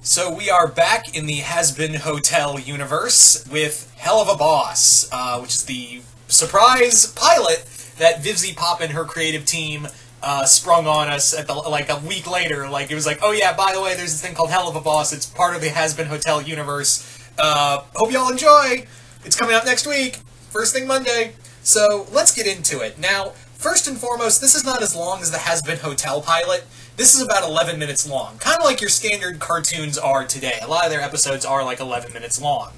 So we are back in the Has-Been Hotel universe with Helluva Boss, which is the surprise pilot that Vivzy Pop and her creative team sprung on us at a week later. Like, it was like, oh yeah, by the way, there's this thing called Helluva Boss. It's part of the Has-Been Hotel universe. Hope y'all enjoy. It's coming out next week, first thing Monday. So let's get into it. Now, first and foremost, this is not as long as the Has-Been Hotel pilot. This is about 11 minutes long, kind of like your standard cartoons are today. A lot of their episodes are like 11 minutes long.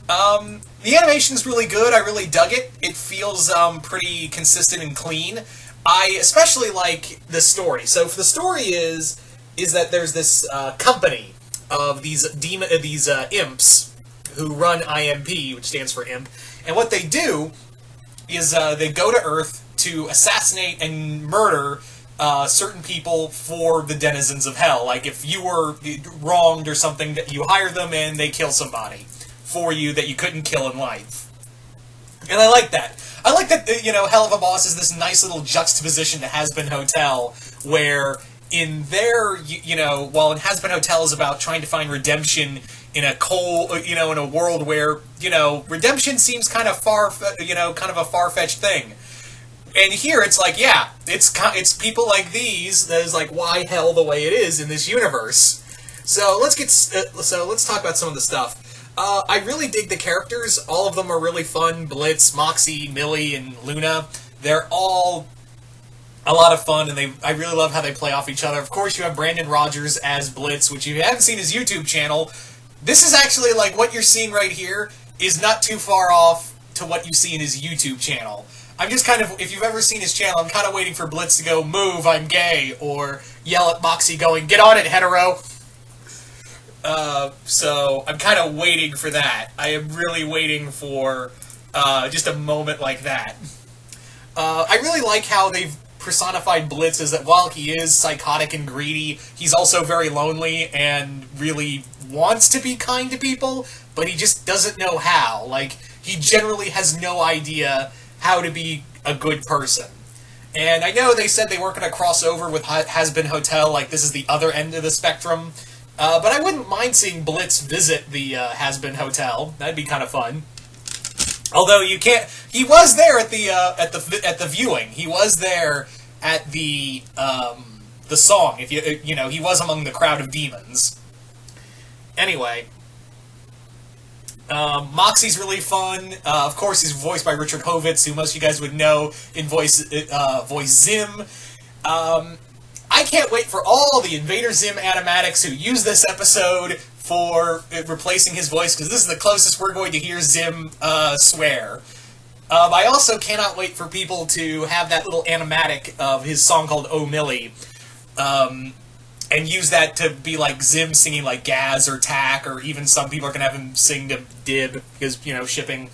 The animation's really good. I really dug it. It feels pretty consistent and clean. I especially like the story. So the story is that there's this company of these imps who run IMP, which stands for imp, and what they do is they go to Earth to assassinate and murder certain people for the denizens of hell. Like, if you were wronged or something, that you hire them and they kill somebody for you that you couldn't kill in life. And I like that. I like that, Helluva Boss is this nice little juxtaposition to Has-Been Hotel, where in their, while in Has-Been Hotel is about trying to find redemption in a in a world where, redemption seems kind of a far-fetched thing. And here it's like, yeah, it's people like these that is like why hell the way it is in this universe. So let's talk about some of the stuff. I really dig the characters. All of them are really fun. Blitz, Moxie, Millie, and Luna. They're all a lot of fun, and I really love how they play off each other. Of course, you have Brandan Rogers as Blitz, which if you haven't seen his YouTube channel, this is actually like what you're seeing right here is not too far off to what you see in his YouTube channel. I'm just kind of, if you've ever seen his channel, I'm kind of waiting for Blitz to go, "Move, I'm gay," or yell at Moxie going, "Get on it, hetero." So I'm kind of waiting for that. I am really waiting for just a moment like that. I really like how they've personified Blitz as that while he is psychotic and greedy, he's also very lonely and really wants to be kind to people, but he just doesn't know how. Like, he generally has no idea how to be a good person. And I know they said they weren't going to cross over with Has-Been Hotel, like this is the other end of the spectrum, but I wouldn't mind seeing Blitz visit the Has-Been Hotel. That'd be kind of fun. Although you can't, he was there at the viewing. He was there at the song. If he was among the crowd of demons. Anyway. Moxie's really fun. Of course, he's voiced by Richard Hovitz, who most of you guys would know in voice Zim. I can't wait for all the Invader Zim animatics who use this episode for replacing his voice, because this is the closest we're going to hear Zim swear. I also cannot wait for people to have that little animatic of his song called "Oh Millie," and use that to be like Zim singing like Gaz or Tack, or even some people are going to have him sing to Dib, because, shipping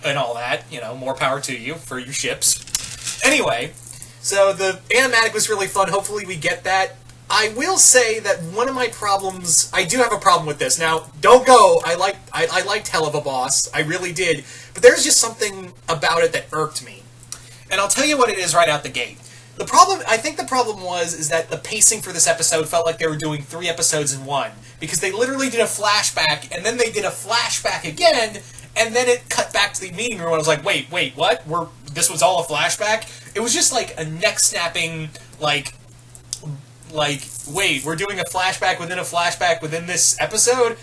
and all that, more power to you for your ships. Anyway, so the animatic was really fun. Hopefully we get that. I will say that one of my problems, I do have a problem with this. Now, don't go, I liked Helluva Boss, I really did, but there's just something about it that irked me. And I'll tell you what it is right out the gate. I think the problem is that the pacing for this episode felt like they were doing 3 episodes in one. Because they literally did a flashback, and then they did a flashback again, and then it cut back to the meeting room, and I was like, wait, what? This was all a flashback? It was just like a neck-snapping, wait, we're doing a flashback within this episode?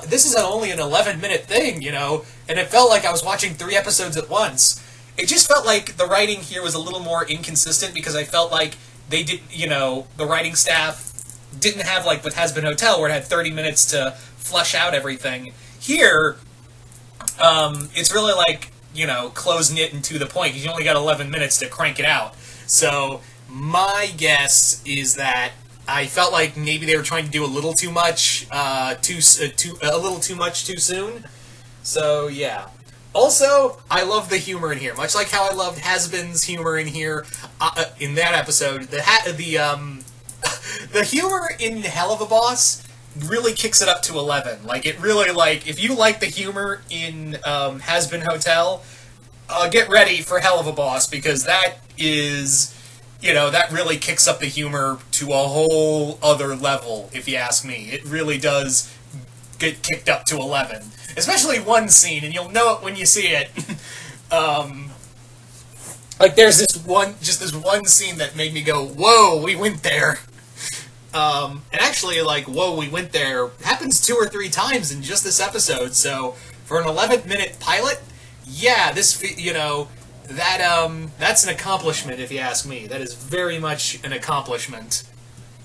This is only an 11-minute thing, and it felt like I was watching 3 episodes at once. It just felt like the writing here was a little more inconsistent, because I felt like they did, the writing staff didn't have, like with Has-Been Hotel, where it had 30 minutes to flesh out everything. Here, it's really like, close-knit and to the point, because you only got 11 minutes to crank it out. So, my guess is that I felt like maybe they were trying to do a little too much, too soon. So, yeah. Also, I love the humor in here, much like how I loved Has-Been's humor in here in that episode. The humor in Helluva Boss really kicks it up to 11. Like, it really, if you like the humor in Has-Been Hotel, get ready for Helluva Boss, because that is that really kicks up the humor to a whole other level, if you ask me. It really does get kicked up to 11. Especially one scene, and you'll know it when you see it. There's this one scene that made me go, whoa, we went there. And actually, whoa, we went there happens 2 or 3 times in just this episode, so for an 11-minute pilot, yeah, that's an accomplishment, if you ask me. That is very much an accomplishment.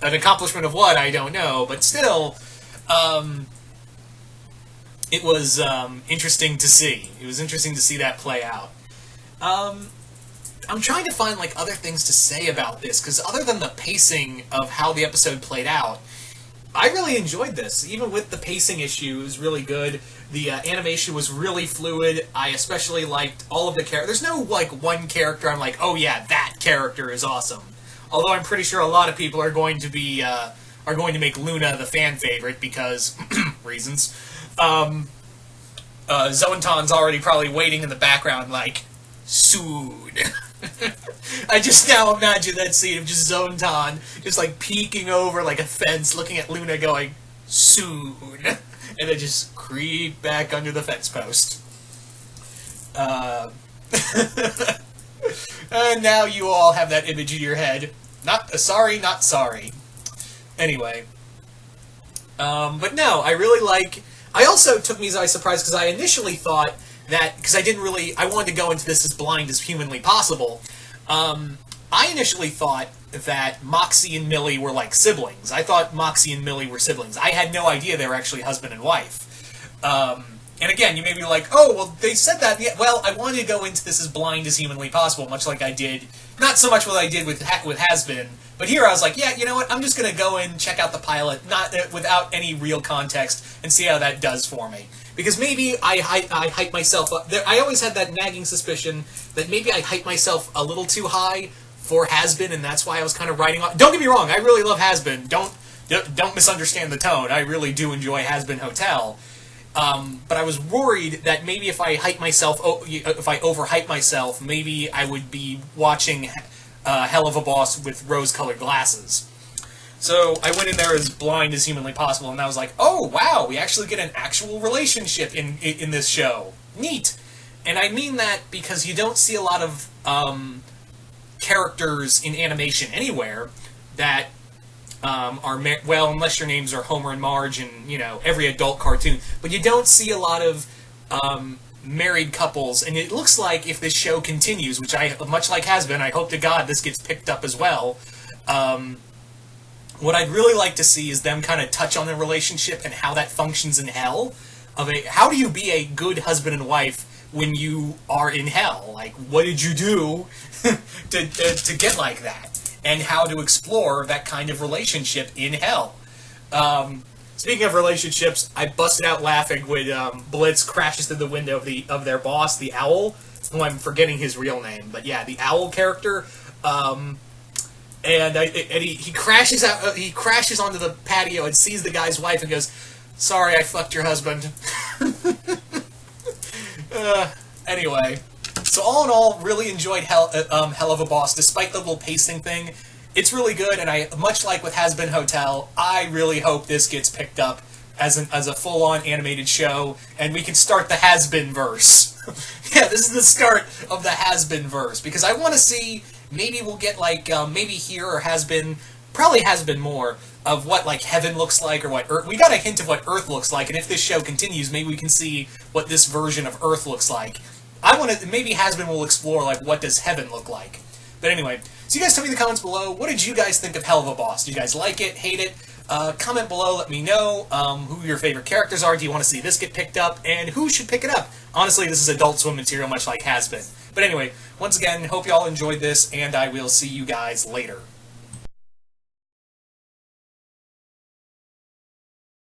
An accomplishment of what, I don't know, but still, it was interesting to see. It was interesting to see that play out. I'm trying to find other things to say about this, because other than the pacing of how the episode played out, I really enjoyed this. Even with the pacing issue, it was really good. The animation was really fluid. I especially liked all of the characters. There's no one character I'm like, oh yeah, that character is awesome. Although I'm pretty sure a lot of people are going to make Luna the fan favorite because reasons. Zontan's already probably waiting in the background soon. I just now imagine that scene of just Zontan just peeking over a fence, looking at Luna going, soon, and then just creep back under the fence post. And now you all have that image in your head. Not sorry. Anyway. But no, I really I also took me by surprise because I initially thought that, because I wanted to go into this as blind as humanly possible. I initially thought that Moxie and Millie were siblings. I thought Moxie and Millie were siblings. I had no idea they were actually husband and wife. And again, you may be like, oh, well, they said that. Yeah, well, I wanted to go into this as blind as humanly possible, much like I did, not so much what I did with Has-Been, but here I was like, yeah, you know what, I'm just going to go in, check out the pilot, not without any real context, and see how that does for me. Because maybe I hype myself up. I always had that nagging suspicion that maybe I hype myself a little too high for Has-Been, and that's why I was kind of riding on. Don't get me wrong, I really love Has-Been. Don't misunderstand the tone. I really do enjoy Has-Been Hotel. But I was worried that maybe if I overhype myself, maybe I would be watching Helluva Boss with rose-colored glasses. So I went in there as blind as humanly possible, and I was like, oh, wow, we actually get an actual relationship in this show. Neat. And I mean that because you don't see a lot of characters in animation anywhere that well, unless your names are Homer and Marge and, every adult cartoon. But you don't see a lot of married couples, and it looks like if this show continues, which much like Has-Been, I hope to God this gets picked up as well. What I'd really like to see is them kind of touch on the relationship and how that functions in hell. How do you be a good husband and wife when you are in hell? What did you do to get like that? And how to explore that kind of relationship in hell. Speaking of relationships, I busted out laughing when Blitz crashes through the window of their boss, the owl. Oh, I'm forgetting his real name, but yeah, the owl character. And he crashes out. He crashes onto the patio and sees the guy's wife and goes, "Sorry, I fucked your husband." Anyway, so all in all, really enjoyed Helluva Boss, despite the little pacing thing. It's really good, and much like with Has-Been Hotel, I really hope this gets picked up as a full-on animated show, and we can start the Has-Been verse. Yeah, this is the start of the Has-Been verse, because I want to see, maybe we'll get maybe here or Has-Been, probably Has-Been more, of what heaven looks like, or what Earth. We got a hint of what Earth looks like, and if this show continues, maybe we can see what this version of Earth looks like. Maybe Has-Been will explore what does heaven look like. But anyway, so you guys tell me in the comments below, what did you guys think of Helluva Boss? Do you guys like it, hate it? Comment below, let me know who your favorite characters are. Do you want to see this get picked up? And who should pick it up? Honestly, this is Adult Swim material, much like Has-Been. But anyway, once again, hope you all enjoyed this, and I will see you guys later.